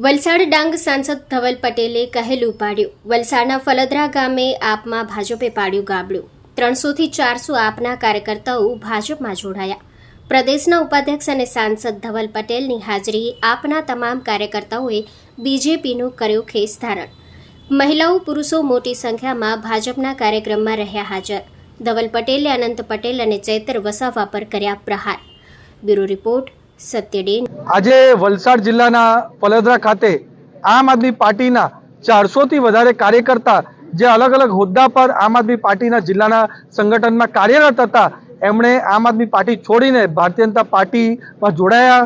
વલસાડ ડાંગ સાંસદ ધવલ પટેલે કહેલું પાડ્યું। વલસાડના ફલદરા ગામે આપમાં ભાજપે પાડ્યું ગાબડું। 300 થી 400 આપના કાર્યકર્તાઓ ભાજપમાં જોડાયા। પ્રદેશના ઉપાધ્યક્ષ અને સાંસદ ધવલ પટેલની હાજરી આપના તમામ કાર્યકર્તાઓએ બીજેપીનો કર્યો ખેસ ધારણ। મહિલાઓ પુરુષો મોટી સંખ્યામાં ભાજપના કાર્યક્રમમાં રહ્યા હાજર। ધવલ પટેલે અનંત પટેલ અને ચૈતર વસાવા પર કર્યા પ્રહાર। બ્યુરો રિપોર્ટ સત્ય ડે। આજે વલસાડ જિલ્લાના ફલદરા ખાતે આમ આદમી પાર્ટીના 400 થી વધારે કાર્યકર્તા જે અલગ અલગ હોદ્દા પર આમ આદમી પાર્ટીના જિલ્લાના સંગઠનમાં કાર્યરત હતા, એમણે આમ આદમી પાર્ટી છોડીને ભારતીય જનતા પાર્ટીમાં જોડાયા।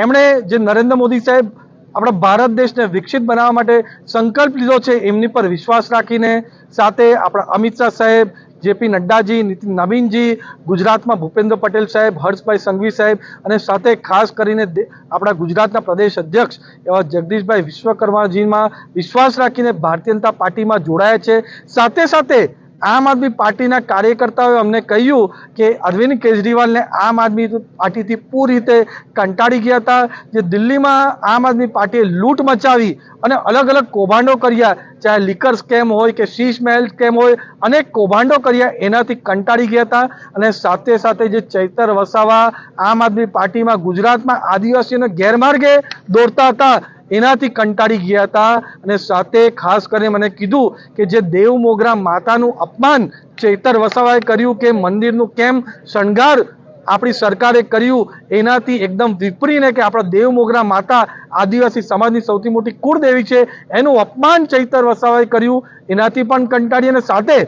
એમણે જે નરેન્દ્ર મોદી સાહેબ આપણા ભારત દેશને વિકસિત બનાવવા માટે સંકલ્પ લીધો છે, એમની પર વિશ્વાસ રાખીને સાથે આપણા અમિત શાહ સાહેબ, જેપી નડ્ડાજી, નીતિન નવીનજી, ગુજરાતમાં ભૂપેન્દ્ર પટેલ સાહેબ, હર્ષભાઈ સંઘવી સાહેબ અને સાથે ખાસ કરીને આપણા ગુજરાતના પ્રદેશ અધ્યક્ષ એવા જગદીશભાઈ વિશ્વકર્માજીમાં વિશ્વાસ રાખીને ભારતીય જનતા પાર્ટીમાં જોડાયા છે। સાથે સાથે આમ આદમી પાર્ટીના કાર્યકર્તાઓએ અમને કહ્યું કે અરવિંદ કેજરીવાલને આમ આદમી પાર્ટીથી પૂરી રીતે કંટાળી ગયા હતા। જે દિલ્હીમાં આમ આદમી પાર્ટીએ લૂંટ મચાવી અને અલગ અલગ કૌભાંડો કર્યા, ચાહે લીકર સ્કેમ હોય કે શીશ મહેલ સ્કેમ હોય, અનેક કૌભાંડો કર્યા, એનાથી કંટાળી ગયા હતા। અને સાથે સાથે જે ચૈતર વસાવા આમ આદમી પાર્ટીમાં ગુજરાતમાં આદિવાસીઓને ગેરમાર્ગે દોરતા હતા, એનાથી કંટાળી ગયા હતા। અને સાથે ખાસ કરીને મને કીધું કે જે દેવ મોગરા માતાનું અપમાન ચૈતર વસાવાએ કર્યું કે મંદિરનું કેમ શણગાર આપણી સરકારે કર્યું, એનાથી એકદમ વિપરીને કે આપણા દેવ મોગરા માતા આદિવાસી સમાજની સૌથી મોટી કુળદેવી છે, એનું અપમાન ચૈતર વસાવાએ કર્યું, એનાથી પણ કંટાળી અને સાથે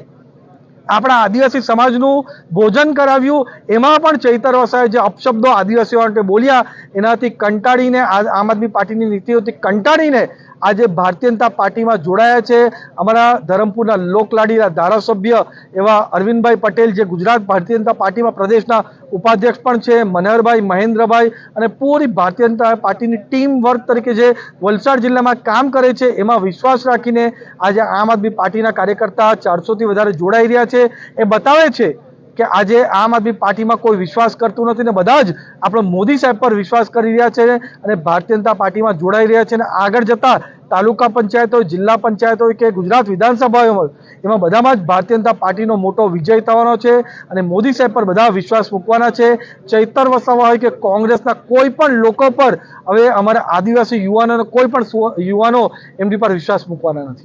આપણા આદિવાસી સમાજનું ભોજન કરાવ્યું, એમાં પણ ચૈતર વસાવાએ જે અપશબ્દો આદિવાસીઓ માટે બોલ્યા, એનાથી કંટાળીને આમ આદમી પાર્ટીની નીતિઓથી કંટાળીને આજે ભારતીય જનતા પાર્ટીમાં જોડાયા છે। અમારા ધરમપુરના લોકલાડીના ધારાસભ્ય એવા અરવિંદભાઈ પટેલ, જે ગુજરાત ભારતીય જનતા પાર્ટીમાં પ્રદેશના ઉપાધ્યક્ષ પણ છે, મનહરભાઈ, મહેન્દ્રભાઈ અને પૂરી ભારતીય જનતા પાર્ટીની ટીમ વર્ક તરીકે જે વલસાડ જિલ્લામાં કામ કરે છે, એમાં વિશ્વાસ રાખીને આજે આમ આદમી પાર્ટીના કાર્યકર્તા 400 થી વધારે જોડાઈ રહ્યા છે। એ બતાવે છે કે આજે આમ આદમી પાર્ટીમાં કોઈ વિશ્વાસ કરતું નથી ને બધા જ આપણો મોદી સાહેબ પર વિશ્વાસ કરી રહ્યા છે અને ભારતીય જનતા પાર્ટીમાં જોડાઈ રહ્યા છે। અને આગળ જતા તાલુકા પંચાયત હોય, જિલ્લા પંચાયત હોય કે ગુજરાત વિધાનસભા હોય, એમાં બધામાં જ ભારતીય જનતા પાર્ટીનો મોટો વિજય થવાનો છે અને મોદી સાહેબ પર બધા વિશ્વાસ મૂકવાના છે। ચૈતર વસાવા હોય કે કોંગ્રેસના કોઈ પણ લોકો પર હવે અમારા આદિવાસી યુવાનો કોઈ પણ યુવાનો એમની પર વિશ્વાસ મૂકવાના નથી।